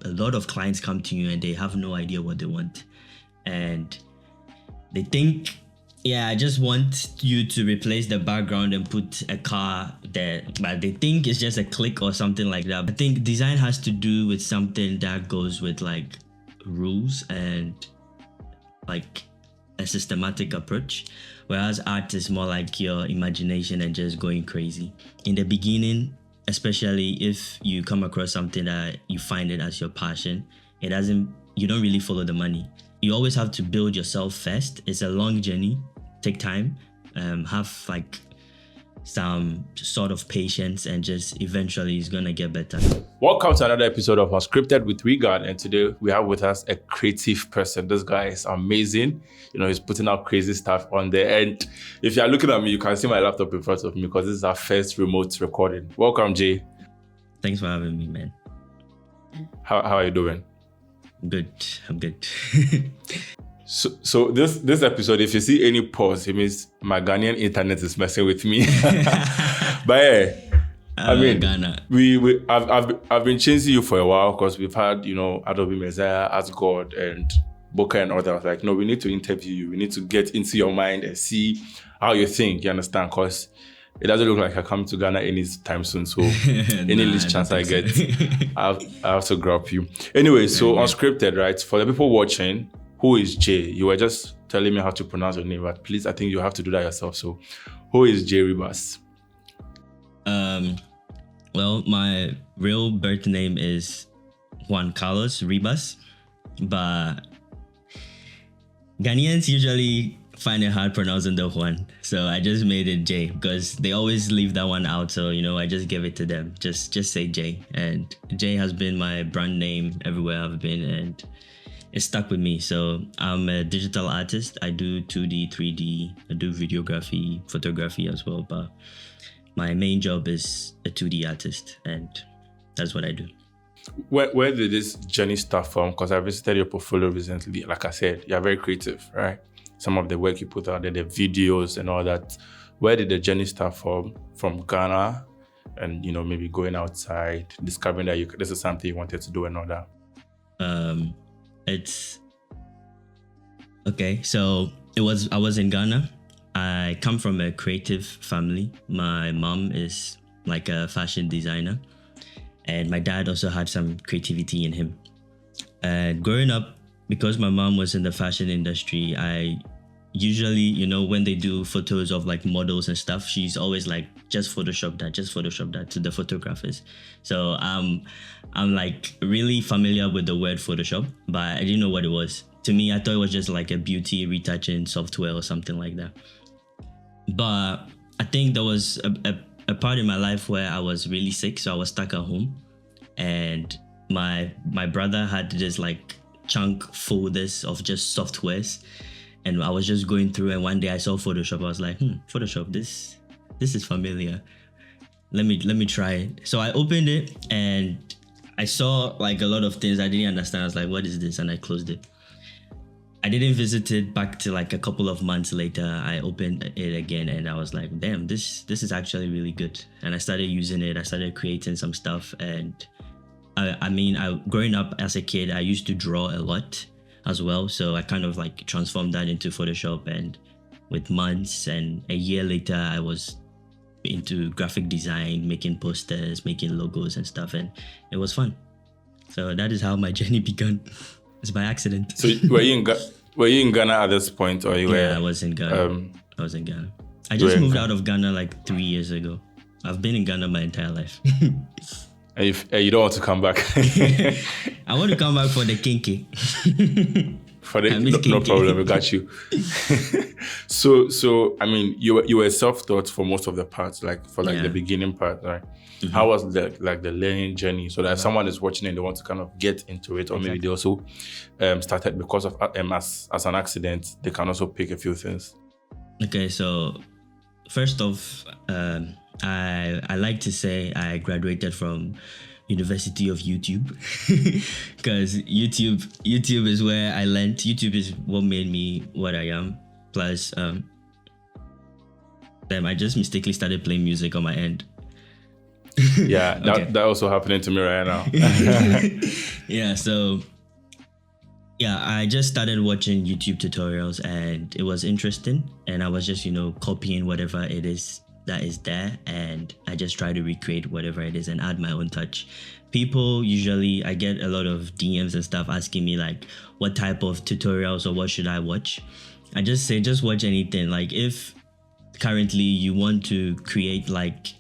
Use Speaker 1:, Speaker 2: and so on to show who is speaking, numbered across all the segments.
Speaker 1: a lot of clients come to you and they have no idea what they want. And they think, I just want you to replace the background and put a car there. But they think it's just a click or something like that. I think design has to do with something that goes with like rules and like a systematic approach. Whereas art is more like your imagination and just going crazy. In the beginning, especially if you come across something that you find it as your passion, you don't really follow the money. You always have to build yourself first. It's a long journey, take time, have like some sort of patience, and just eventually it's gonna get better.
Speaker 2: Welcome to another episode of Unscripted with Raygan, and today we have with us a creative person. This guy is amazing. He's putting out crazy stuff on there. And if you're looking at me, you can see my laptop in front of me because this is our first remote recording. Welcome, Jay.
Speaker 1: Thanks for having me, man.
Speaker 2: How are you doing?
Speaker 1: Good. I'm good.
Speaker 2: So this episode, if you see any pause, it means my Ghanaian internet is messing with me. But yeah, I mean,
Speaker 1: Ghana.
Speaker 2: I've been chasing you for a while because we've had Adobe Messiah, As God, and Boca and others. Like, we need to interview you. We need to get into your mind and see how you think. You understand? Because it doesn't look like I come to Ghana anytime soon. So any least chance I get, I have to grab you. Anyway, so Unscripted, right? For the people watching, who is Jay? You were just telling me how to pronounce your name, but please, I think you have to do that yourself. So, who is Jay Ribas?
Speaker 1: Well, my real birth name is Juan Carlos Ribas, but Ghanaians usually find it hard pronouncing the Juan, so I just made it Jay because they always leave that one out. So I just give it to them. Just say Jay, and Jay has been my brand name everywhere I've been, and it stuck with me. So I'm a digital artist. I do 2D, 3D. I do videography, photography as well. But my main job is a 2D artist, and that's what I do.
Speaker 2: Where did this journey start from? Because I visited your portfolio recently. Like I said, you're very creative, right? Some of the work you put out there, the videos and all that. Where did the journey start from? From Ghana, and maybe going outside, discovering that this is something you wanted to do and all that.
Speaker 1: It's okay. So I was in Ghana. I come from a creative family. My mom is like a fashion designer, and my dad also had some creativity in him. And growing up, because my mom was in the fashion industry, I usually, when they do photos of like models and stuff, she's always like, just Photoshop that to the photographers. So I'm like really familiar with the word Photoshop, but I didn't know what it was. To me, I thought it was just like a beauty retouching software or something like that. But I think there was a part in my life where I was really sick, so I was stuck at home, and my brother had this like chunk folders of just softwares, and I was just going through, and one day I saw Photoshop. I was like, Photoshop, this is familiar. Let me try it. So I opened it and I saw like a lot of things I didn't understand. I was like, what is this? And I closed it. I didn't visit it back to like a couple of months later. I opened it again and I was like, damn, this is actually really good. And I started using it. I started creating some stuff. And growing up as a kid, I used to draw a lot as well. So I kind of like transformed that into Photoshop, and with months and a year later, I was into graphic design, making posters, making logos and stuff, and it was fun. So that is how my journey began. It's by accident.
Speaker 2: So were you in Ghana at this point, or you were?
Speaker 1: Yeah, I was in Ghana. I just moved out of Ghana like 3 years ago. I've been in Ghana my entire life.
Speaker 2: You don't want to come back?
Speaker 1: I want to come back for the kinky.
Speaker 2: No problem, we got you. So I mean, you were self-taught for most of the parts, like for the beginning part, right? Mm-hmm. How was the learning journey? So that if someone is watching and they want to kind of get into it, or maybe they also started because of as an accident, they can also pick a few things.
Speaker 1: Okay, so first off, I like to say I graduated from University of YouTube because YouTube is where I learned. YouTube is what made me what I am. Plus, I just mistakenly started playing music on my end.
Speaker 2: Yeah, that also happening to me right now.
Speaker 1: Yeah, so yeah, I just started watching YouTube tutorials and it was interesting. And I was just, copying whatever it is that is there. And I just try to recreate whatever it is and add my own touch. People usually, I get a lot of DMs and stuff asking me like, what type of tutorials or what should I watch? I just say, just watch anything. Like if currently you want to create like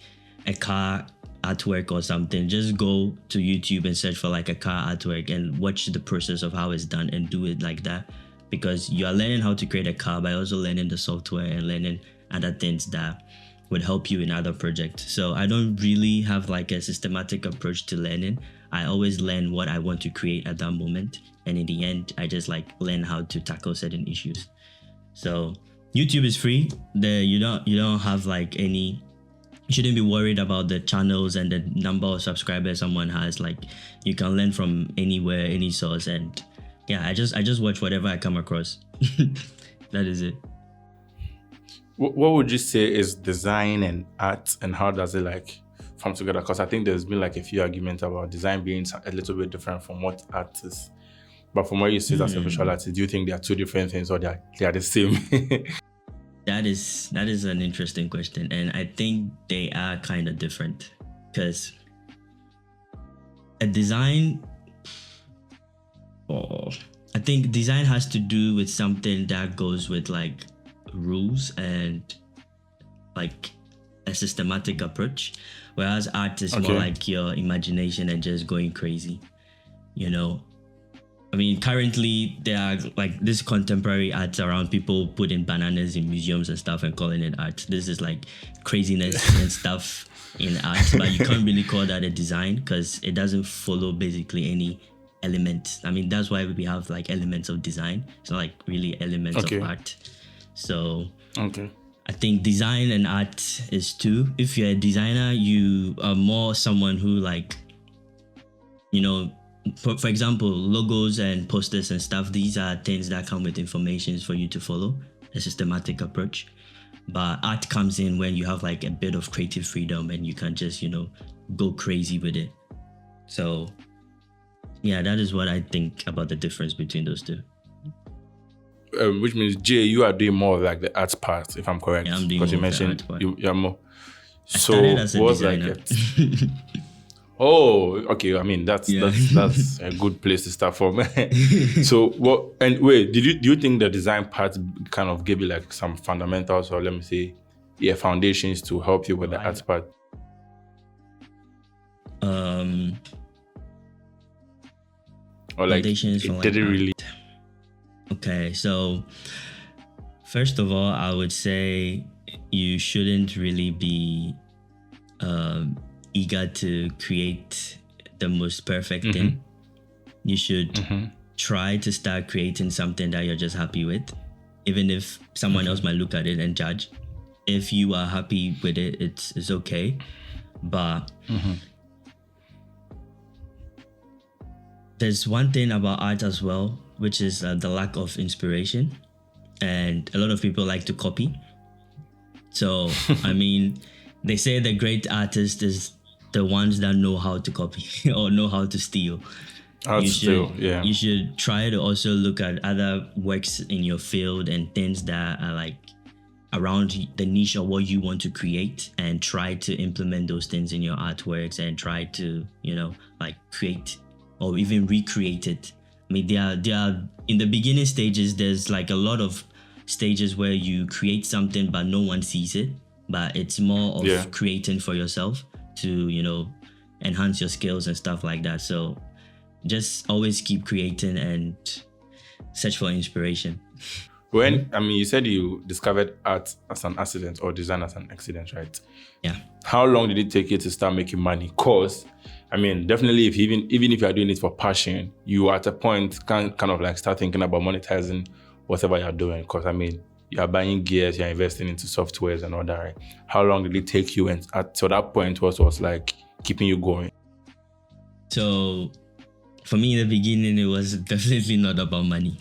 Speaker 1: a car artwork or something, just go to YouTube and search for like a car artwork and watch the process of how it's done and do it like that, because you are learning how to create a car by also learning the software and learning other things that would help you in other projects. So I don't really have like a systematic approach to learning. I always learn what I want to create at that moment, and in the end I just like learn how to tackle certain issues. So YouTube is free. You don't have like any, you shouldn't be worried about the channels and the number of subscribers someone has. Like you can learn from anywhere, any source. And yeah, I just watch whatever I come across. That is it.
Speaker 2: What would you say is design and art, and how does it like come together? Because I think there's been like a few arguments about design being a little bit different from what art is. But from what you see as a visual artist, do you think they are two different things or they are the same?
Speaker 1: That is an interesting question, and I think they are kind of different, because a design, I think design has to do with something that goes with like rules and like a systematic approach, whereas art is more like your imagination and just going crazy. I mean, currently there are like this contemporary art around, people putting bananas in museums and stuff and calling it art. This is like craziness and stuff in art, but you can't really call that a design because it doesn't follow basically any elements. I mean, that's why we have like elements of design. It's not like really elements of art. So I think design and art is two. If you're a designer, you are more someone who like, for example, logos and posters and stuff, these are things that come with information for you to follow, a systematic approach. But art comes in when you have like a bit of creative freedom and you can just, go crazy with it. So yeah, that is what I think about the difference between those two.
Speaker 2: Which means, Jay, you are doing more of like the art part, if I'm correct.
Speaker 1: Yeah, I'm doing
Speaker 2: because you
Speaker 1: more
Speaker 2: mentioned
Speaker 1: you
Speaker 2: are more.
Speaker 1: I started as a designer.
Speaker 2: Oh, okay. I mean, that's a good place to start from. So what? And wait, do you think the design part kind of gave you like some fundamentals, or let me say, foundations to help you with the art part? Or like it didn't really.
Speaker 1: Okay, so first of all, I would say you shouldn't really be eager to create the most perfect thing. You should try to start creating something that you're just happy with, even if someone else might look at it and judge. If you are happy with it, it's okay. But there's one thing about art as well, which is the lack of inspiration, and a lot of people like to copy. So I mean, they say the great artist is the ones that know how to copy or know how to steal. You should try to also look at other works in your field and things that are like around the niche of what you want to create, and try to implement those things in your artworks and try to, like create or even recreate it. I mean, they are in the beginning stages. There's like a lot of stages where you create something but no one sees it, but it's more of creating for yourself to, enhance your skills and stuff like that. So just always keep creating and search for inspiration.
Speaker 2: You said you discovered art as an accident or design as an accident, right?
Speaker 1: Yeah.
Speaker 2: How long did it take you to start making money? Cause definitely, if even if you are doing it for passion, you at a point can kind of like start thinking about monetizing whatever you're doing. Because you are buying gears, you're investing into softwares and all that, right? How long did it take you? And to that point, what was like keeping you going?
Speaker 1: So for me in the beginning, it was definitely not about money.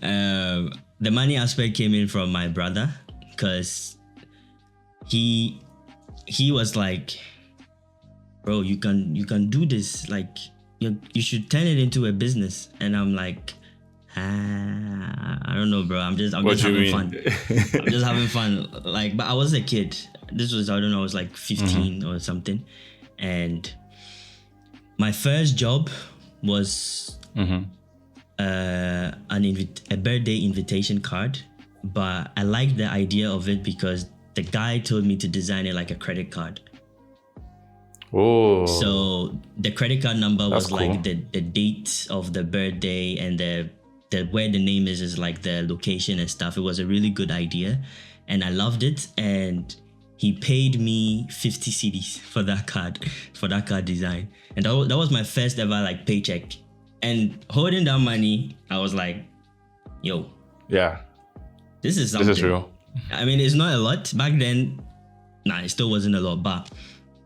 Speaker 1: The money aspect came in from my brother, because he was like, bro, you can do this. Like, you should turn it into a business. And I'm like, I don't know, bro. I'm just having fun. I'm just having fun. Like, but I was a kid. This was, I don't know, I was like 15 or something. And my first job was a birthday invitation card. But I liked the idea of it because the guy told me to design it like a credit card.
Speaker 2: Oh.
Speaker 1: So the credit card number was
Speaker 2: cool.
Speaker 1: like the date of the birthday, and the where the name is like the location and stuff. It was a really good idea, and I loved it. And he paid me 50 cedis for that card design, and that was my first ever like paycheck. And holding that money, I was like, yo,
Speaker 2: yeah,
Speaker 1: this is something.
Speaker 2: This is real.
Speaker 1: I mean, it's not a lot back then. Nah, it still wasn't a lot, but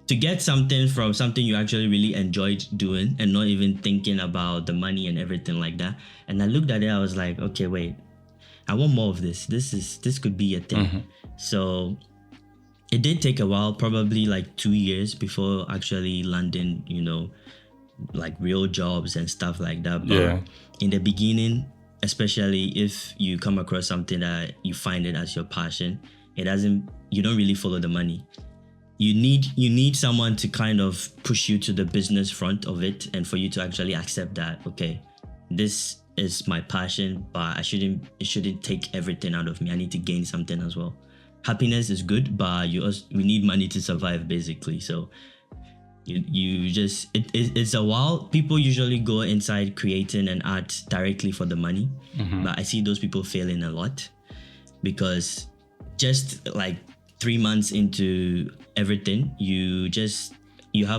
Speaker 1: to get something from something you actually really enjoyed doing and not even thinking about the money and everything like that. And I looked at it, I was like, okay, wait, I want more of this. This could be a thing. So it did take a while, probably like 2 years before actually landing, like real jobs and stuff like that. But in the beginning, especially if you come across something that you find it as your passion, you don't really follow the money. You need someone to kind of push you to the business front of it, and for you to actually accept that, okay, this is my passion, but it shouldn't take everything out of me. I need to gain something as well. Happiness is good, but we need money to survive, basically. So it's a while. People usually go inside creating an art directly for the money, but I see those people failing a lot, because just like 3 months into everything,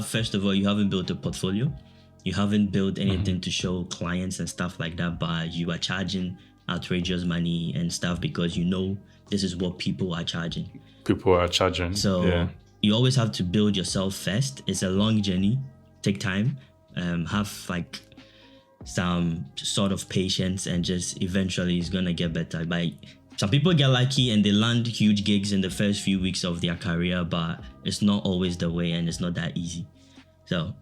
Speaker 1: first of all, you haven't built a portfolio, you haven't built anything to show clients and stuff like that, but you are charging outrageous money and stuff because this is what people are charging. So you always have to build yourself first. It's a long journey, take time, have like some sort of patience, and just eventually it's gonna get better. Some people get lucky and they land huge gigs in the first few weeks of their career, but it's not always the way, and it's not that easy. So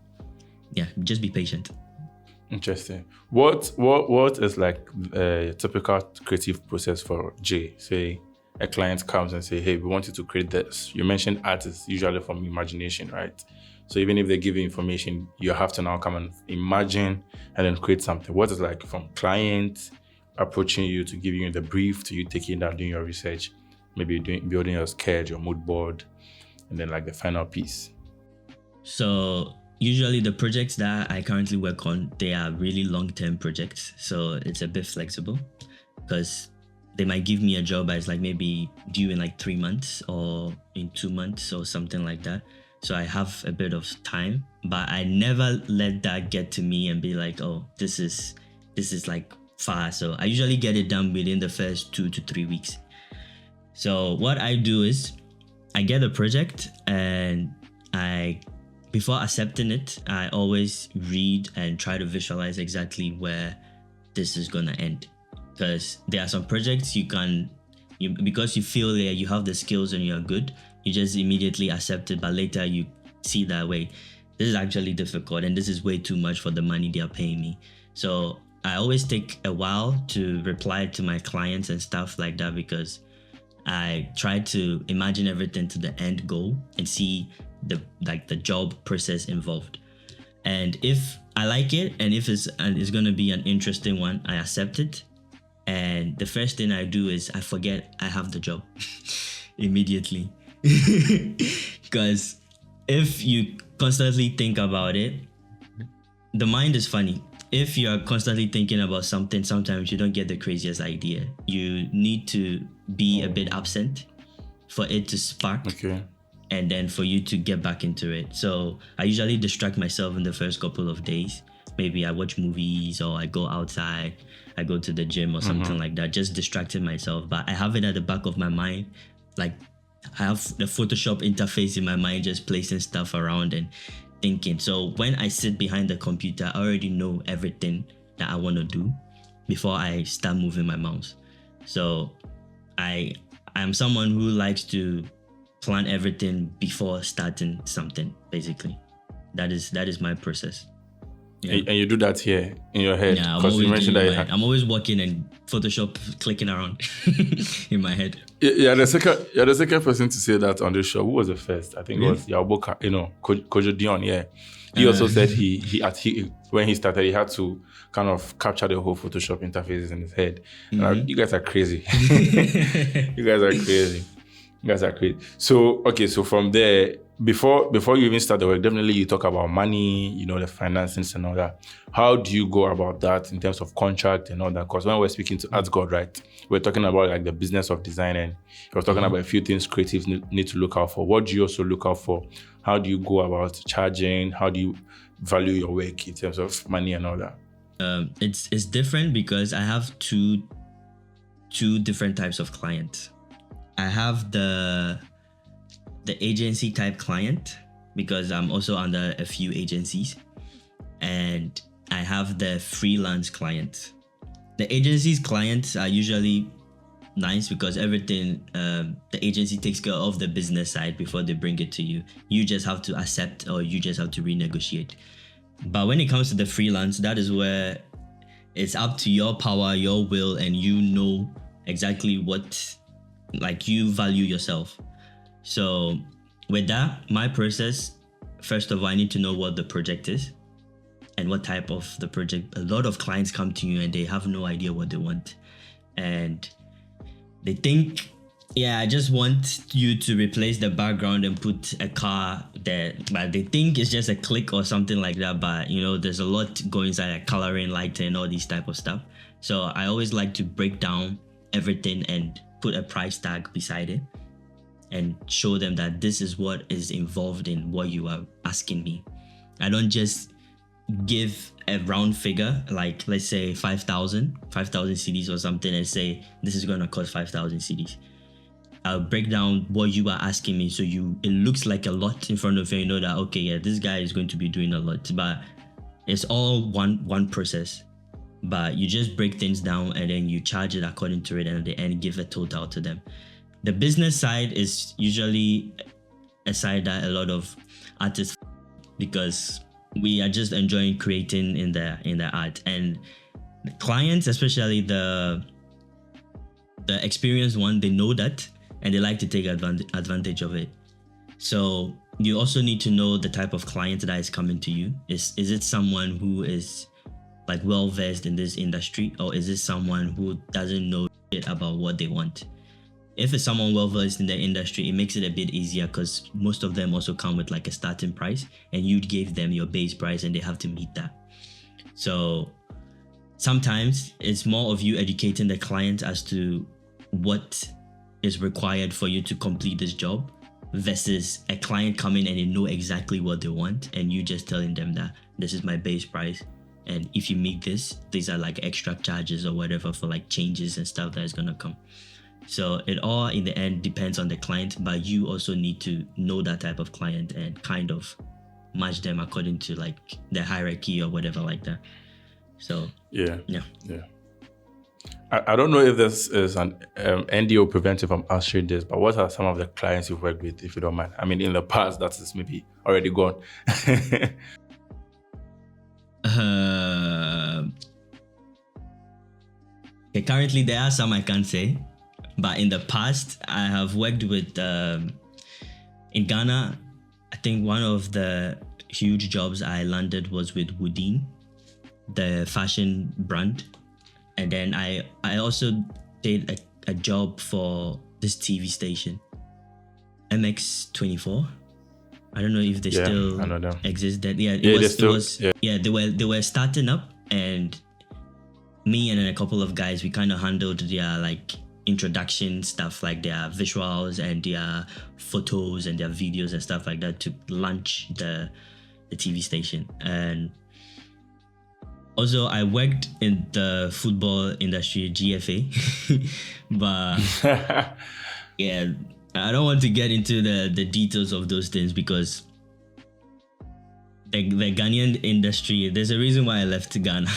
Speaker 1: yeah, just be patient.
Speaker 2: Interesting. What is like a typical creative process for Jay? Say a client comes and say, hey, we want you to create this. You mentioned art is usually from imagination, right? So even if they give you information, you have to now come and imagine and then create something. What is like from clients approaching you to give you the brief, to you taking that, doing your research, maybe building your sketch, your mood board, and then like the final piece?
Speaker 1: So usually the projects that I currently work on, they are really long-term projects. So it's a bit flexible, because they might give me a job that's like maybe due in like 3 months or in 2 months or something like that. So I have a bit of time, but I never let that get to me and be like, oh, this is like far. So I usually get it done within the first 2 to 3 weeks. So what I do is I get a project, and before accepting it, I always read and try to visualize exactly where this is gonna end. Because there are some projects because you feel that you have the skills and you're good, you just immediately accept it, but later you see that, wait, this is actually difficult and this is way too much for the money they are paying me. So I always take a while to reply to my clients and stuff like that, because I try to imagine everything to the end goal and see the job process involved. And if I like it, and if it's going to be an interesting one, I accept it. And the first thing I do is I forget I have the job immediately. Because if you constantly think about it, the mind is funny. If you're constantly thinking about something, sometimes you don't get the craziest idea. You need to be a bit absent for it to spark.
Speaker 2: Okay.
Speaker 1: And then for you to get back into it. So I usually distract myself in the first couple of days. Maybe I watch movies, or I go outside, I go to the gym or something like that, just distracting myself. But I have it at the back of my mind. Like, I have the Photoshop interface in my mind, just placing stuff around and thinking. So when I sit behind the computer, I already know everything that I want to do before I start moving my mouse. So I am someone who likes to plan everything before starting something, basically. That is my process.
Speaker 2: Yeah. And you do that here in your head?
Speaker 1: Yeah,
Speaker 2: because you mentioned that
Speaker 1: I'm always working and Photoshop clicking around in my head.
Speaker 2: You're the second person to say that on the show. Who was the first? I think it was Yaboka, Kojo Dion. Yeah, he also said he when he started, he had to kind of capture the whole Photoshop interfaces in his head. You guys are crazy. You guys are crazy. So okay, so from there, before you even start the work, definitely you talk about money, the finances and all that. How do you go about that in terms of contract and all that? Because when we're speaking to Arts God, right, we're talking about like the business of design, and you're talking about a few things creatives need to look out for. What do you also look out for? How do you go about charging? How do you value your work in terms of money and all that?
Speaker 1: It's different because I have two different types of clients. I have the agency type client because I'm also under a few agencies, and I have the freelance client. The agency's clients are usually nice because everything the agency takes care of the business side before they bring it to you. You just have to accept or you just have to renegotiate. But when it comes to the freelance, that is where it's up to your power, your will, and you know exactly what you value yourself. So with that, my process, first of all, I need to know what the project is and what type of the project. A lot of clients come to you and they have no idea what they want. And they think, I just want you to replace the background and put a car there. But they think it's just a click or something like that. But, there's a lot going inside, like coloring, lighting, all these type of stuff. So I always like to break down everything and put a price tag beside it and show them that this is what is involved in what you are asking me. I don't just give a round figure, like let's say 5,000 CDs or something, and say this is going to cost 5,000 CDs. I'll break down what you are asking me so it looks like a lot in front of you. You know that, okay, yeah, this guy is going to be doing a lot, but it's all one process. But you just break things down and then you charge it according to it, and at the end give a total to them. The business side is usually a side that a lot of artists, because we are just enjoying creating in the art, and the clients, especially the experienced one, they know that and they like to take advantage of it. So you also need to know the type of client that is coming to you. Is it someone who is like well versed in this industry, or is it someone who doesn't know shit about what they want? If it's someone well versed in the industry, it makes it a bit easier because most of them also come with like a starting price, and you gave them your base price and they have to meet that. So sometimes it's more of you educating the client as to what is required for you to complete this job, versus a client coming and they know exactly what they want and you just telling them that this is my base price, and if you make this, these are like extra charges or whatever for like changes and stuff that is gonna come. So it all in the end depends on the client, but you also need to know that type of client and kind of match them according to like the hierarchy or whatever like that. So yeah.
Speaker 2: I don't know if this is an NDO preventive from answering this, but what are some of the clients you've worked with, if you don't mind? I mean, in the past, that is maybe already gone.
Speaker 1: Okay, currently there are some I can't say, but in the past I have worked with in Ghana. I think one of the huge jobs I landed was with Woodin, the fashion brand. And then I also did a job for this TV station, MX24. I don't know if they still exist. That they were starting up, and me and a couple of guys, we kind of handled their like introduction stuff, like their visuals and their photos and their videos and stuff like that to launch the TV station. And also, I worked in the football industry, GFA, but yeah, I don't want to get into the details of those things because the Ghanaian industry, there's a reason why I left Ghana.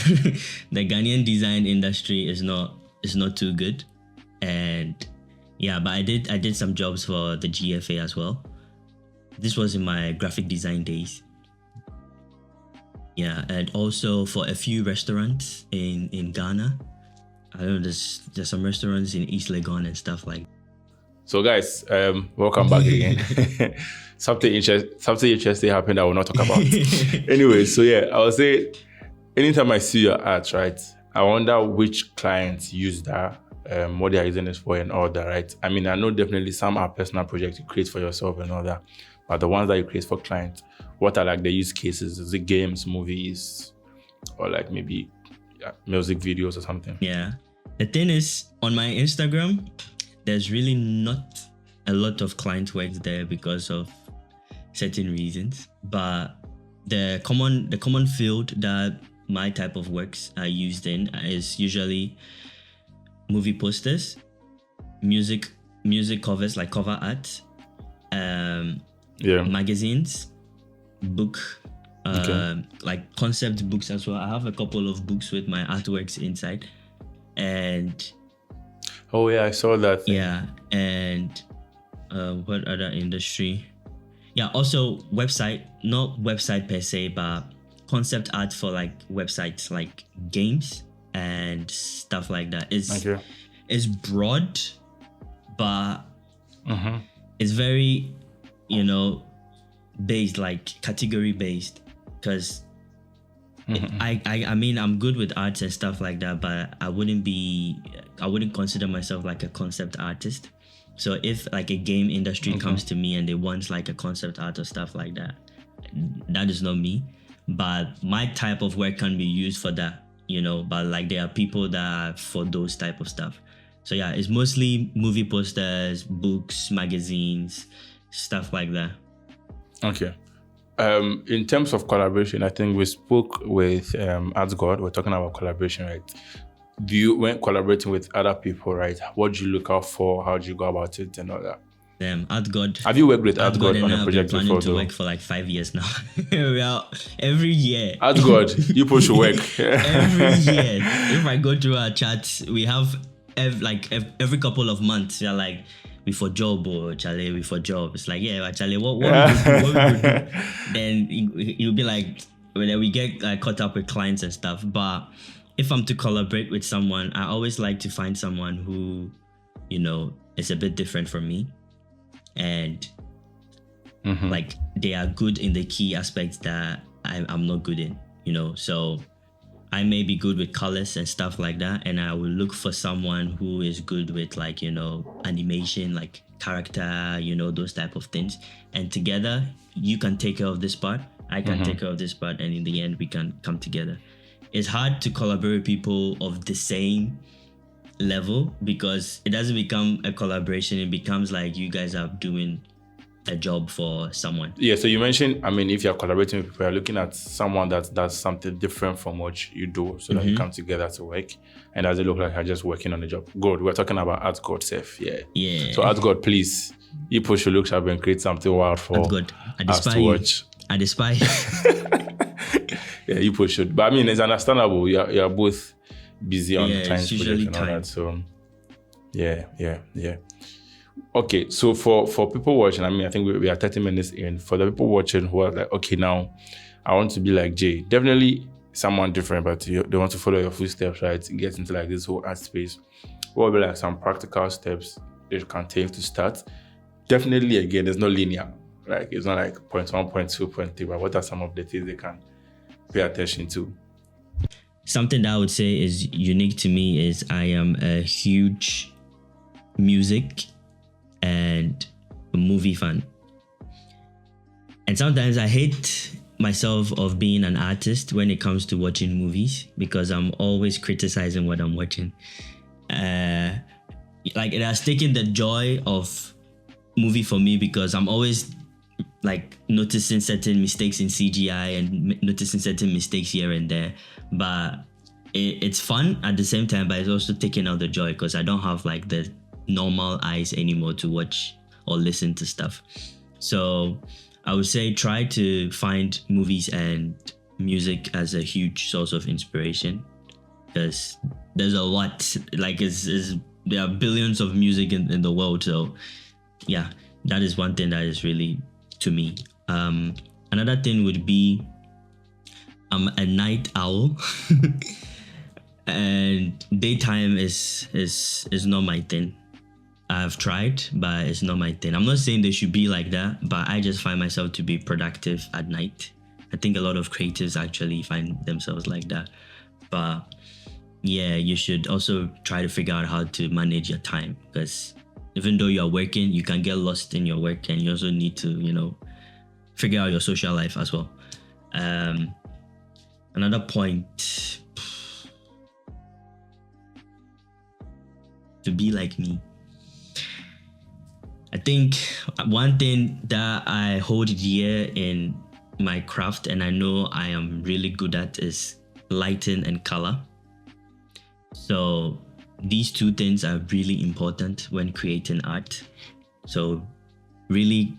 Speaker 1: The Ghanaian design industry is not too good, and yeah, but I did some jobs for the GFA as well. This was in my graphic design days. Yeah, and also for a few restaurants in Ghana. I don't know, there's some restaurants in East Legon and stuff like.
Speaker 2: So guys, welcome back again. Something interesting happened I will not talk about. Anyway, so yeah, I would say anytime I see your art, right, I wonder which clients use that, what they are using it for and all that, right? I mean, I know definitely some are personal projects you create for yourself and all that, but the ones that you create for clients, what are like the use cases? Is it games, movies, or like maybe music videos or something?
Speaker 1: Yeah. The thing is, on my Instagram, there's really not a lot of client work there because of certain reasons. But the common field that my type of works are used in is usually movie posters, music covers like cover art, magazines, book, like concept books as well. I have a couple of books with my artworks inside, and
Speaker 2: oh yeah, I saw that.
Speaker 1: Yeah, and what other industry? Yeah, also website, not website per se, but concept art for like websites, like games and stuff like that. It's broad, but it's very, based, like category based, because I mean, I'm good with arts and stuff like that, but I wouldn't consider myself like a concept artist. So if like a game industry comes to me and they want like a concept art or stuff like that, that is not me. But my type of work can be used for that, but like there are people that are for those type of stuff. So yeah, it's mostly movie posters, books, magazines, stuff like that.
Speaker 2: Okay. In terms of collaboration, I think we spoke with AdsGod. We're talking about collaboration, right? When collaborating with other people, right? What do you look out for? How do you go about it and all that?
Speaker 1: AdsGod.
Speaker 2: Have you worked with AdsGod on a project before?
Speaker 1: I've been planning to work for like 5 years now. Well, every year.
Speaker 2: AdsGod, you push work.
Speaker 1: Every year. If I go through our chats, we have every couple of months, we're like, we for job or Charlie, we for job. It's like, yeah, Charlie, what we do? Then you'll be like, when we get caught up with clients and stuff. But if I'm to collaborate with someone, I always like to find someone who, is a bit different from me, and like they are good in the key aspects that I'm not good in, So I may be good with colors and stuff like that, and I will look for someone who is good with like, animation, like character, those type of things. And together, you can take care of this part, I can take care of this part, and in the end, we can come together. It's hard to collaborate with people of the same level because it doesn't become a collaboration. It becomes like you guys are doing a job for someone. Yeah,
Speaker 2: so you mentioned, I mean, if you're collaborating with people, you're looking at someone that does something different from what you do so that you come together to work. And does it look like you're just working on the job? Good. We're talking about AdsGod self. Yeah. So AdsGod, please, you push your looks up and create something wild for us to watch.
Speaker 1: I despise.
Speaker 2: Yeah, you push it. But I mean, it's understandable. You're both busy on time projects and all that. So yeah. Okay, so for people watching, I mean, I think we are 30 minutes in. For the people watching who are like, okay, now I want to be like Jay. Definitely someone different, but they want to follow your footsteps, right? To get into like this whole art space. What would be like some practical steps they can take to start? Definitely, again, there's no linear. Like it's not like point 1, point 2, point 3, but what are some of the things they can pay attention to?
Speaker 1: Something that I would say is unique to me is I am a huge music and a movie fan. And sometimes I hate myself of being an artist when it comes to watching movies because I'm always criticizing what I'm watching. Like it has taken the joy of movie for me because I'm always like noticing certain mistakes in CGI and noticing certain mistakes here and there. But it's fun at the same time, but it's also taking out the joy because I don't have like the normal eyes anymore to watch or listen to stuff. So I would say try to find movies and music as a huge source of inspiration because there's a lot, like there are billions of music in the world. So yeah, that is one thing that is really to me. Another thing would be I'm a night owl. And daytime is not my thing. I've tried, but it's not my thing. I'm not saying they should be like that, but I just find myself to be productive at night. I think a lot of creatives actually find themselves like that. But yeah, you should also try to figure out how to manage your time, because even though you're working, you can get lost in your work, and you also need to, figure out your social life as well. Another point, to be like me. I think one thing that I hold dear in my craft, and I know I am really good at, is lighting and color. So these two things are really important when creating art. So really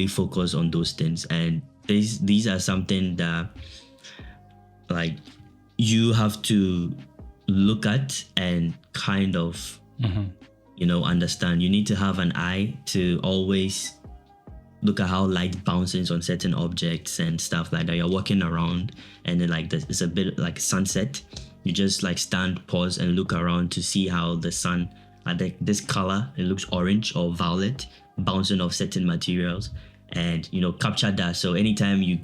Speaker 1: focus on those things. And these are something that like you have to look at and kind of understand. You need to have an eye to always look at how light bounces on certain objects and stuff like that. You're walking around and then it's a bit like sunset. You just like stand, pause, and look around to see how the sun, this color, it looks orange or violet, bouncing off certain materials, and capture that. So anytime you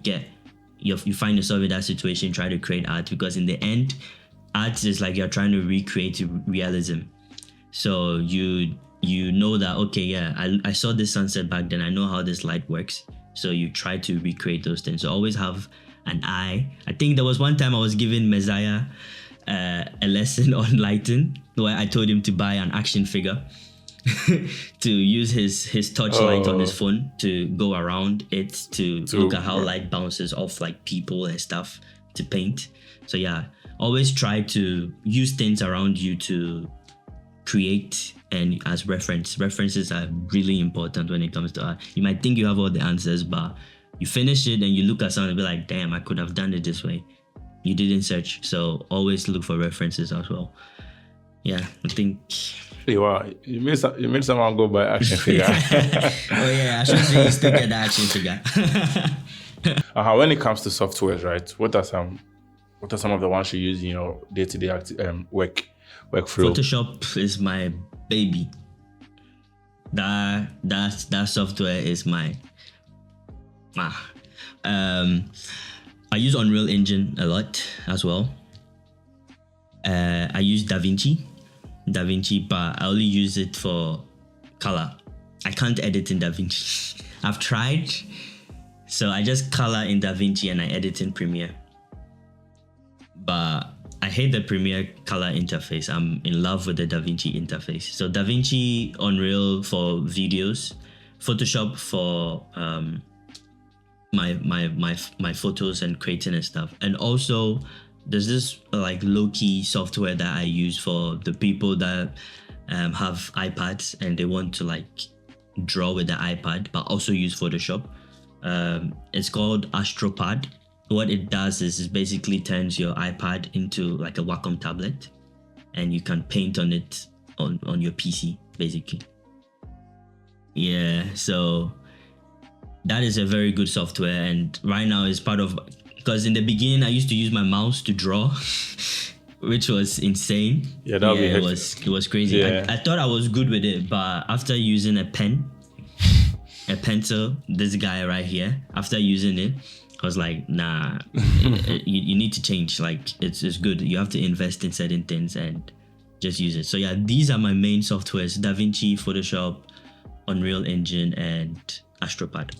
Speaker 1: find yourself in that situation, try to create art, because in the end, art is like you're trying to recreate realism. So you know that, okay, yeah, I saw this sunset back then. I know how this light works. So you try to recreate those things. So always have an eye. I think there was one time I was giving Messiah a lesson on lighting, where I told him to buy an action figure to use his torchlight on his phone to go around it, to look at how light bounces off like people and stuff to paint. So yeah, always try to use things around you to create, and as references are really important when it comes to art. You might think you have all the answers, but you finish it and you look at something and be like, damn, I could have done it this way. You didn't search. So always look for references as well. Yeah, I think.
Speaker 2: Wow, you made someone go buy action figure.
Speaker 1: Oh yeah, I should say you still get the action figure.
Speaker 2: When it comes to softwares, right? What are some of the ones you use in your day-to-day workflow?
Speaker 1: Photoshop is my baby. That software is my. I use Unreal Engine a lot as well. I use DaVinci, but I only use it for color. I can't edit in DaVinci. I've tried, so I just color in DaVinci and I edit in Premiere. But I hate the Premiere color interface. I'm in love with the DaVinci interface. So DaVinci, Unreal for videos, Photoshop for my photos and creating and stuff. And also there's this like LAKEY software that I use for the people that have iPads and they want to like draw with the iPad but also use Photoshop. It's called AstroPad. What it does is it basically turns your iPad into like a Wacom tablet, and you can paint on it on your PC basically. Yeah, so that is a very good software, and right now it's part of, because in the beginning I used to use my mouse to draw, which was insane.
Speaker 2: Yeah, that would be
Speaker 1: it was crazy.
Speaker 2: Yeah.
Speaker 1: I thought I was good with it, but after using a pencil, this guy right here, after using it, I was like, nah, you need to change. Like, it's good. You have to invest in certain things and just use it. So yeah, these are my main softwares: DaVinci, Photoshop, Unreal Engine, and AstroPad.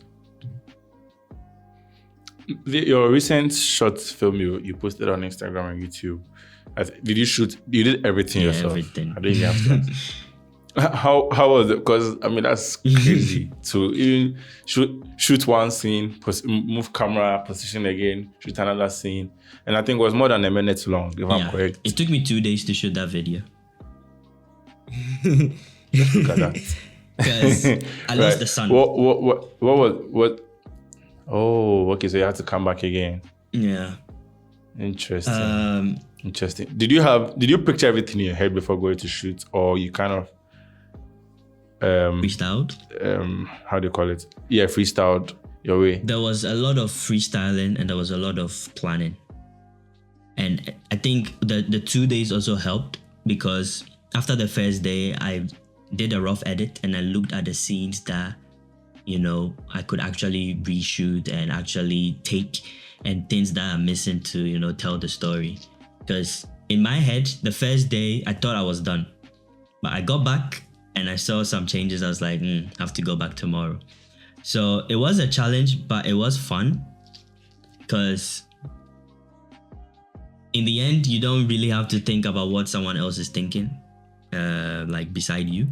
Speaker 2: Your recent short film you posted on Instagram and YouTube, you did everything yourself?
Speaker 1: Everything.
Speaker 2: I didn't even have to. How was it? Because I mean, that's crazy to even shoot one scene, move camera, position again, shoot another scene, and I think it was more than a minute long, if I'm correct.
Speaker 1: It took me 2 days to shoot that video.
Speaker 2: Just look at that.
Speaker 1: Because I lost the sun.
Speaker 2: What was? Oh, okay. So you had to come back again.
Speaker 1: Yeah.
Speaker 2: Interesting. Interesting. Did you picture everything in your head before going to shoot, or you kind of
Speaker 1: freestyled?
Speaker 2: How do you call it? Yeah, freestyled. your way?
Speaker 1: There was a lot of freestyling and there was a lot of planning. And I think the 2 days also helped because after the first day, I did a rough edit and I looked at the scenes that, I could actually reshoot and actually take, and things that are missing to, tell the story. Because in my head, the first day, I thought I was done. But I got back and I saw some changes. I was like, I have to go back tomorrow. So it was a challenge, but it was fun because in the end, you don't really have to think about what someone else is thinking, like beside you.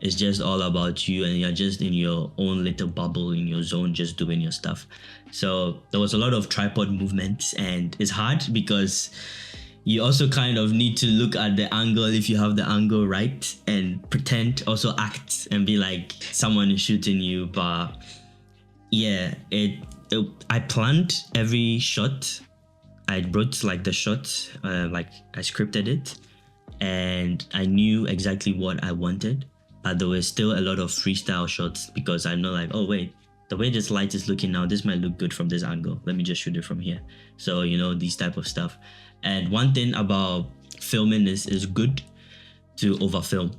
Speaker 1: It's just all about you and you're just in your own little bubble, in your zone, just doing your stuff. So there was a lot of tripod movements and it's hard because you also kind of need to look at the angle if you have the angle right and pretend, also act and be like someone is shooting you. But yeah, I planned every shot. I wrote like the shot, like I scripted it and I knew exactly what I wanted. But there was still a lot of freestyle shots because I know like, oh wait, the way this light is looking now, this might look good from this angle. Let me just shoot it from here. So, these type of stuff. And one thing about filming is good to overfilm.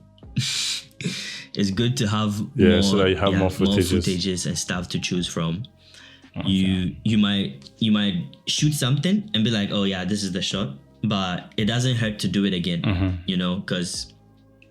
Speaker 1: It's good to have
Speaker 2: so that you have more
Speaker 1: footages and stuff to choose from. Okay. You might shoot something and be like, oh yeah, this is the shot, but it doesn't hurt to do it again, because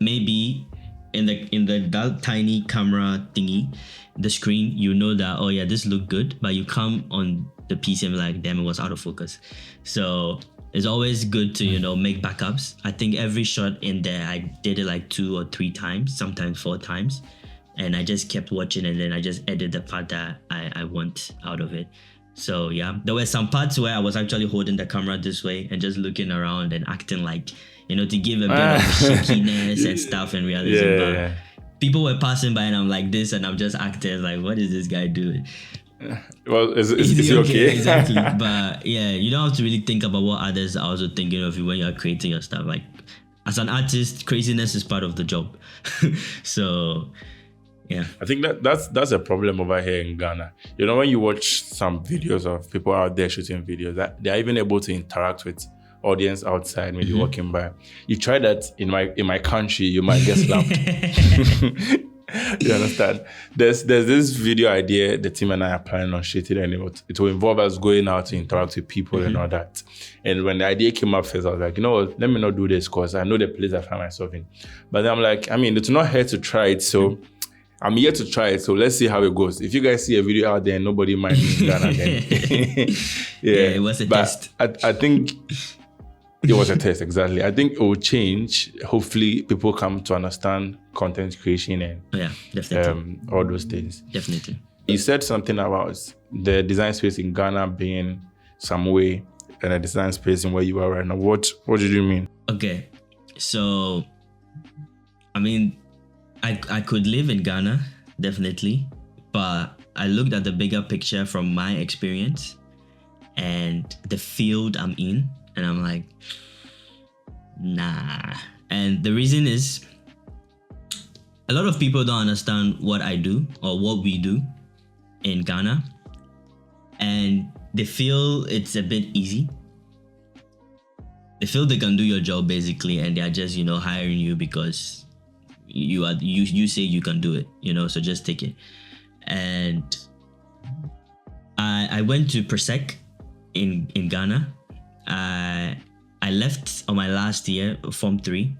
Speaker 1: maybe in that tiny camera thingy, the screen, that, oh yeah, this looked good, but you come on the PC and be like, damn, it was out of focus. So it's always good to, make backups. I think every shot in there, I did it like 2 or 3 times, sometimes 4 times. And I just kept watching and then I just edited the part that I want out of it. So yeah, there were some parts where I was actually holding the camera this way and just looking around and acting like, to give a bit of shakiness and stuff and realism. But people were passing by and I'm like this and I'm just acting like, what is this guy doing?
Speaker 2: Well, is he okay?
Speaker 1: Exactly. But yeah, you don't have to really think about what others are also thinking of you when you're creating your stuff. Like as an artist, craziness is part of the job. So yeah,
Speaker 2: I think that's a problem over here in Ghana. When you watch some videos of people out there shooting videos, that they're even able to interact with audience outside when you're walking by. You try that in my country, you might get slapped. You understand? There's this video idea the team and I are planning on shooting, and it will involve us going out to interact with people and all that. And when the idea came up first, I was like, what, let me not do this because I know the place I find myself in. But then I'm like, it's not hard to try it, so I'm here to try it, so let's see how it goes. If you guys see a video out there and nobody mind me, Ghana, then
Speaker 1: it was a test.
Speaker 2: I think it was a test, exactly. I think it will change. Hopefully, people come to understand content creation and
Speaker 1: definitely.
Speaker 2: All those things.
Speaker 1: Definitely.
Speaker 2: You said something about the design space in Ghana being some way and a design space in where you are right now. What did you mean?
Speaker 1: Okay, so I could live in Ghana, definitely, but I looked at the bigger picture from my experience and the field I'm in, and I'm like, nah. And the reason is, a lot of people don't understand what I do or what we do in Ghana, and they feel it's a bit easy. They feel they can do your job basically, and they're just, hiring you because you say you can do it, so just take it. And I went to Persec in Ghana. I left on my last year, Form 3.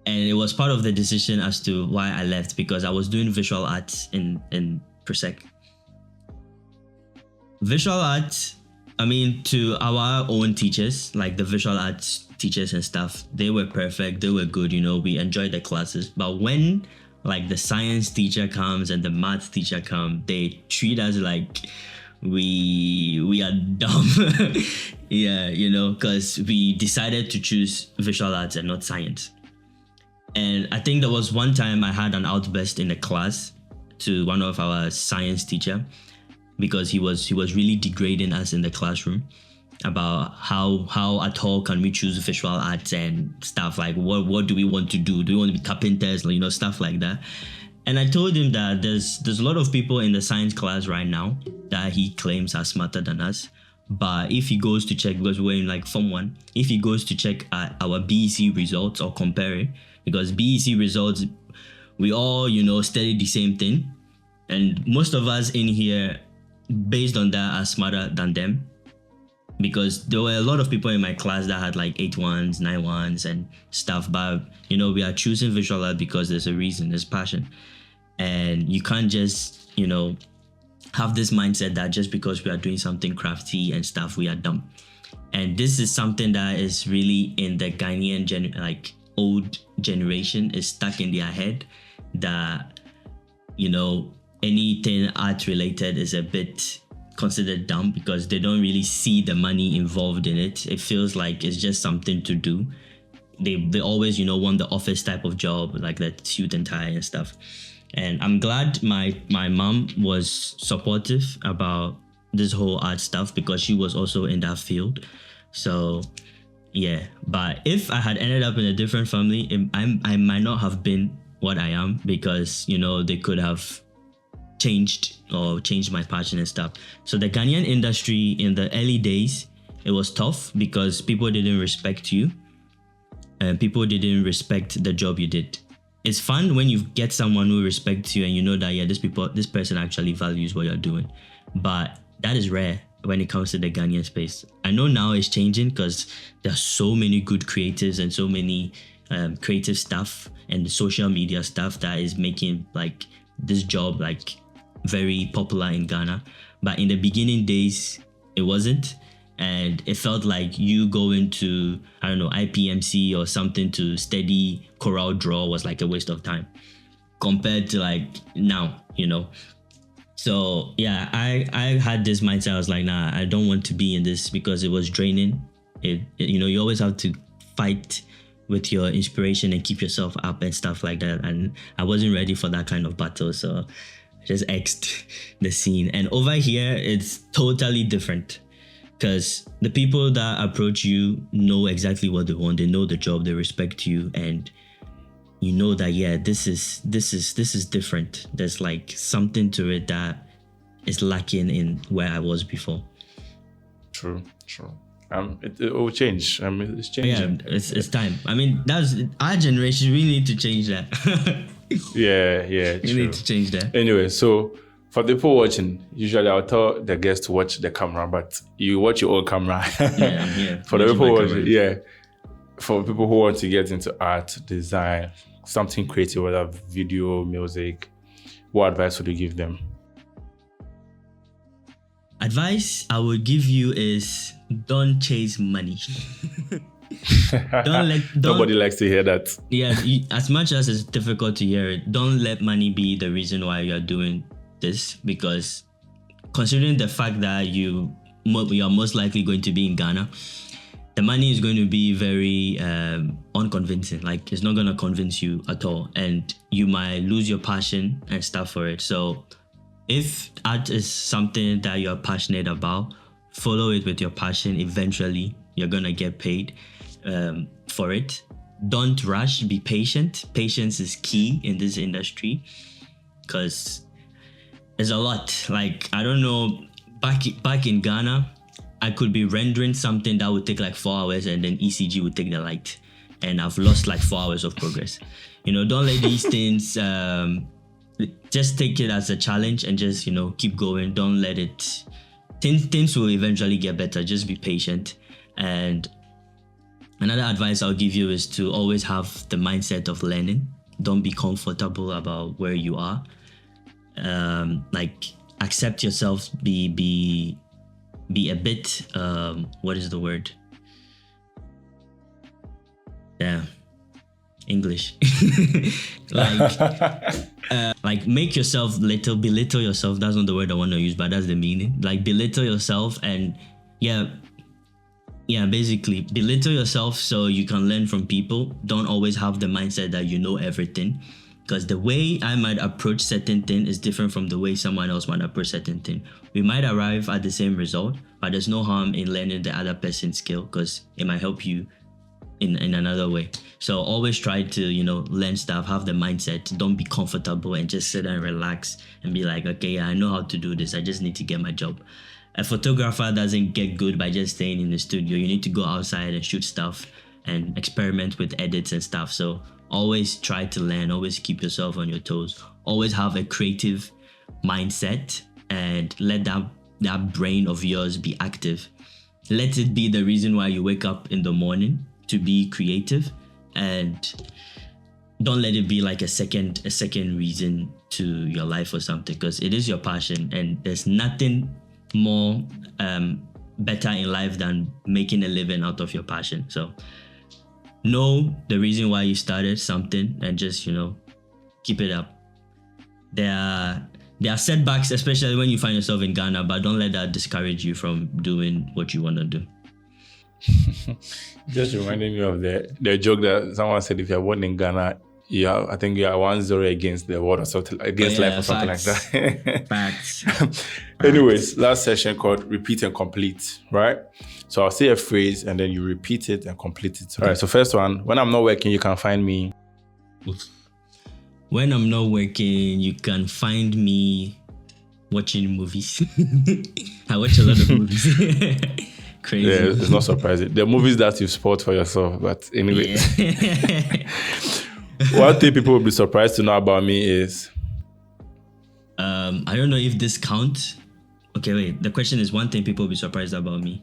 Speaker 1: And it was part of the decision as to why I left, because I was doing visual arts in Persec. Visual arts, to our own teachers, like the visual arts teachers and stuff, they were perfect, they were good, we enjoyed the classes. But when like the science teacher comes and the math teacher come, they treat us like we are dumb. Yeah, because we decided to choose visual arts and not science. And I think there was one time I had an outburst in the class to one of our science teacher, because he was really degrading us in the classroom about how at all can we choose visual arts and stuff, like what do we want to do? Do we want to be carpenters? Stuff like that. And I told him that there's a lot of people in the science class right now that he claims are smarter than us. But if he goes to check, because we're in like Form 1, if he goes to check our BEC results or compare it, because BEC results, we all, study the same thing. And most of us in here, based on that, are smarter than them. Because there were a lot of people in my class that had like 8-1s, 9-1s and stuff. But, we are choosing visual art because there's a reason, there's passion. And you can't just, have this mindset that just because we are doing something crafty and stuff, we are dumb. And this is something that is really in the Ghanaian old generation, is stuck in their head that, anything art related is a bit considered dumb because they don't really see the money involved in it. It feels like it's just something to do. They always, want the office type of job, like that suit and tie and stuff. And I'm glad my mom was supportive about this whole art stuff because she was also in that field. So yeah, but if I had ended up in a different family, I might not have been what I am because, they could have changed my passion and stuff. So the Ghanaian industry in the early days, it was tough because people didn't respect you and people didn't respect the job you did. It's fun when you get someone who respects you and you know that, this person actually values what you're doing. But that is rare when it comes to the Ghanaian space. I know now it's changing because there are so many good creatives and so many creative stuff and the social media stuff that is making like this job like very popular in Ghana. But in the beginning days, it wasn't. And it felt like you going to, IPMC or something to study Corel Draw was like a waste of time compared to like now, So yeah, I had this mindset. I was like, nah, I don't want to be in this because it was draining. You always have to fight with your inspiration and keep yourself up and stuff like that. And I wasn't ready for that kind of battle. So I just X'd the scene. And over here, it's totally different. Because the people that approach you know exactly what they want. They know the job. They respect you, and you know that this is different. There's like something to it that is lacking in where I was before. True.
Speaker 2: It will change. It's changing.
Speaker 1: Yeah, it's time. That's our generation. We need to change that.
Speaker 2: yeah.
Speaker 1: We need to change that.
Speaker 2: Anyway, so. For the people watching, usually I'll tell the guests to watch the camera, but you watch your own camera.
Speaker 1: Yeah.
Speaker 2: For the people watching, for people who want to get into art, design, something creative, whether video, music, what advice would you give them?
Speaker 1: Advice I would give you is don't chase money.
Speaker 2: Nobody likes to hear that.
Speaker 1: Yeah, as much as it's difficult to hear it, don't let money be the reason why you're doing this, because considering the fact that you are most likely going to be in Ghana, the money is going to be very unconvincing. Like, it's not going to convince you at all, and you might lose your passion and stuff for it. So if art is something that you're passionate about, follow it with your passion. Eventually you're going to get paid for it. Don't rush, be patient. Patience is key in this industry because there's a lot. Like, I don't know, back in Ghana, I could be rendering something that would take like 4 hours and then ECG would take the light. And I've lost like 4 hours of progress. Don't let these things, just take it as a challenge and just, keep going. Don't let it, things will eventually get better. Just be patient. And another advice I'll give you is to always have the mindset of learning. Don't be comfortable about where you are. Accept yourself, be a bit what is the word? Yeah, English. Make yourself little, belittle yourself. That's not the word I want to use, but that's the meaning. Like, belittle yourself and basically belittle yourself so you can learn from people. Don't always have the mindset that you know everything. Because the way I might approach certain thing is different from the way someone else might approach certain thing. We might arrive at the same result, but there's no harm in learning the other person's skill because it might help you in another way. So always try to, learn stuff, have the mindset, don't be comfortable and just sit and relax and be like, okay, I know how to do this. I just need to get my job. A photographer doesn't get good by just staying in the studio. You need to go outside and shoot stuff and experiment with edits and stuff. So always try to learn, always keep yourself on your toes, always have a creative mindset and let that brain of yours be active. Let it be the reason why you wake up in the morning, to be creative, and don't let it be like a second reason to your life or something, because it is your passion and there's nothing more better in life than making a living out of your passion. So know the reason why you started something and just, keep it up. There are setbacks, especially when you find yourself in Ghana, but don't let that discourage you from doing what you want to do.
Speaker 2: Just reminding me of the joke that someone said, if you're born in Ghana, I think you are 1-0 against the world or something, against life or something like that.
Speaker 1: Facts.
Speaker 2: Anyways, last session called repeat and complete, right? So I'll say a phrase and then you repeat it and complete it. All right, so first one, when I'm not working, you can find me.
Speaker 1: When I'm not working, you can find me watching movies. I watch a lot of movies. Crazy.
Speaker 2: Yeah, it's not surprising. The movies that you spot for yourself, but anyway. Yeah. One thing people will be surprised to know about me is...
Speaker 1: I don't know if this counts. Okay, wait. The question is, one thing people will be surprised about me.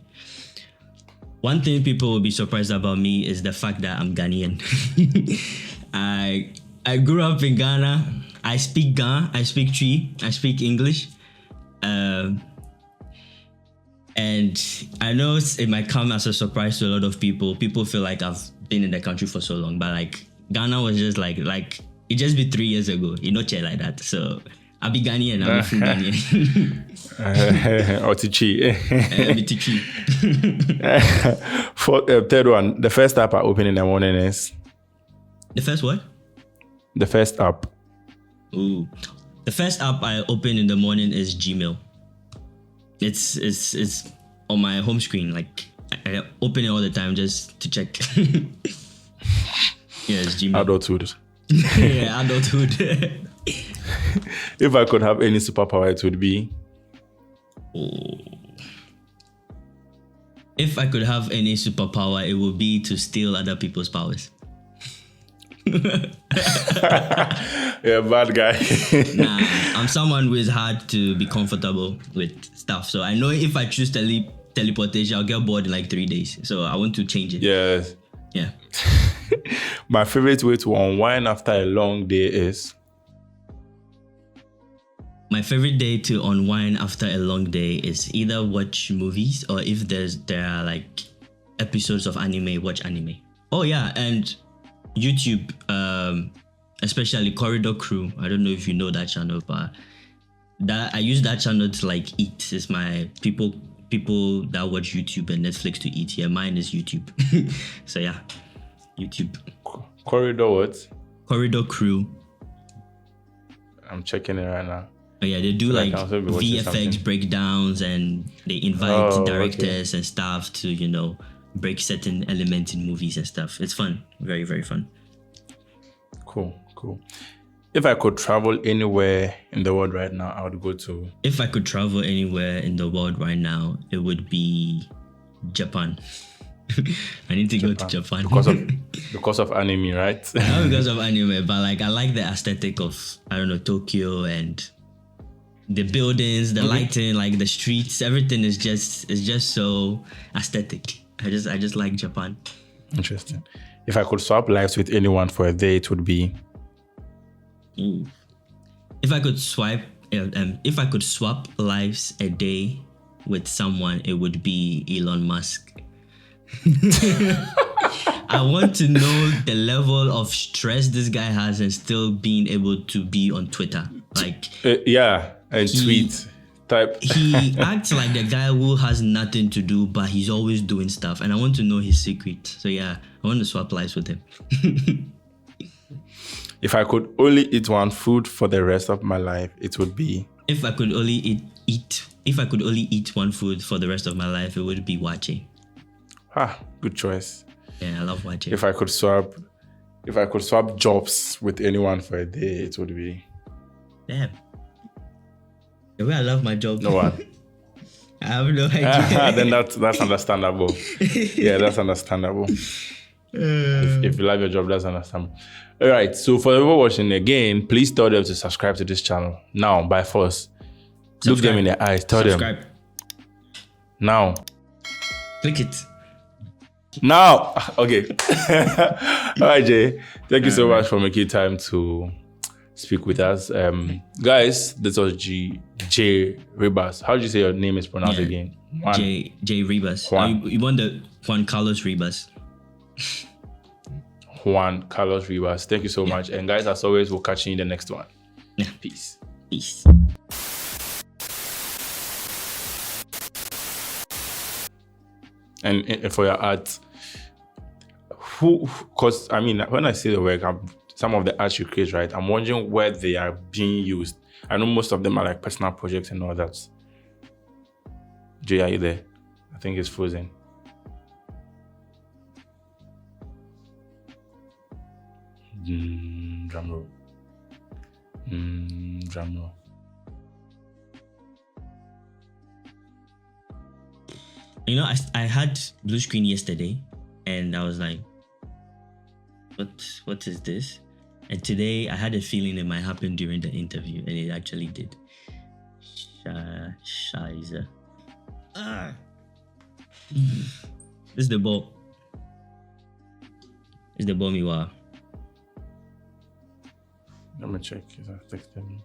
Speaker 1: One thing people will be surprised about me is the fact that I'm Ghanaian. I grew up in Ghana. I speak Ga, I speak Twi, I speak English. And I know it might come as a surprise to a lot of people. People feel like I've been in the country for so long, but like Ghana was just like it just be 3 years ago. You know, chair like that. So I'll be Ghanaian. I'm a full Ghanaian.
Speaker 2: Or Tichi.
Speaker 1: Tichi.
Speaker 2: For third one, the first app I open in the morning is...
Speaker 1: The first what?
Speaker 2: The first app.
Speaker 1: Ooh. The first app I open in the morning is Gmail. It's on my home screen. Like I open it all the time just to check. Yeah, it's Gmail.
Speaker 2: Adulthood.
Speaker 1: Yeah, adulthood.
Speaker 2: If I could have any superpower, it would be...
Speaker 1: If I could have any superpower, it would be to steal other people's powers.
Speaker 2: Yeah, bad guy.
Speaker 1: Nah, I'm someone who is hard to be comfortable with stuff. So I know if I choose teleportation, I'll get bored in like 3 days. So I want to change it.
Speaker 2: Yes.
Speaker 1: Yeah.
Speaker 2: My favorite way to unwind after a long day is...
Speaker 1: My favorite day to unwind after a long day is either watch movies or if there are like episodes of anime, watch anime. Oh yeah, and YouTube, especially Corridor Crew. I don't know if you know that channel, but I use that channel to like eat. It's my people that watch YouTube and Netflix to eat. Yeah, mine is YouTube. So yeah, YouTube.
Speaker 2: Corridor what?
Speaker 1: Corridor Crew.
Speaker 2: I'm checking it right now.
Speaker 1: Oh yeah, they do like VFX breakdowns and they invite directors and staff to, break certain elements in movies and stuff. It's fun. Very, very fun.
Speaker 2: Cool. If I could travel anywhere in the world right now, I would go to...
Speaker 1: If I could travel anywhere in the world right now, it would be Japan. I need to go to Japan.
Speaker 2: Because of anime, right?
Speaker 1: Not because of anime, but like I like the aesthetic of, I don't know, Tokyo and the buildings, the lighting, like the streets, everything is just so aesthetic. I just like Japan.
Speaker 2: Interesting. If I could swap lives with anyone for a day, it would be...
Speaker 1: If I could swap lives a day with someone, it would be Elon Musk. I want to know the level of stress this guy has and still being able to be on Twitter. Like
Speaker 2: and tweet type.
Speaker 1: He acts like the guy who has nothing to do, but he's always doing stuff. And I want to know his secret. So yeah, I want to swap lives with him.
Speaker 2: If I could only eat one food for the rest of my life, it would be...
Speaker 1: If I could only eat one food for the rest of my life, it would be wache.
Speaker 2: Good choice.
Speaker 1: Yeah, I love watching.
Speaker 2: If I could swap jobs with anyone for a day, it would be.
Speaker 1: Damn. The way I love my job.
Speaker 2: No one.
Speaker 1: I have no idea.
Speaker 2: Then that's understandable. Yeah, that's understandable. If you love your job, that's understandable. All right. So for everyone watching again, please tell them to subscribe to this channel now by force. Look them in the eyes. Tell them. Now.
Speaker 1: Click it.
Speaker 2: Now. Okay. All right, Jay. Thank you so much for making time to speak with us. Guys, this was J Ribas. How do you say your name is pronounced again?
Speaker 1: Juan. J Ribas.
Speaker 2: Juan.
Speaker 1: You want the Juan Carlos Ribas.
Speaker 2: Juan Carlos Ribas. Thank you so much. And guys, as always, we'll catch you in the next one.
Speaker 1: Yeah.
Speaker 2: Peace.
Speaker 1: Peace.
Speaker 2: And for your art, because I mean, when I say the work, some of the arts you create, right? I'm wondering where they are being used. I know most of them are like personal projects and all that. Jay, are you there? I think it's frozen. Drum roll. Drum roll.
Speaker 1: You know, I had blue screen yesterday, and I was like, what is this? And today I had a feeling it might happen during the interview, and it actually did. Scheiße. This is the ball. It's the ball, Miwa.
Speaker 2: Let me check. Is that texting me?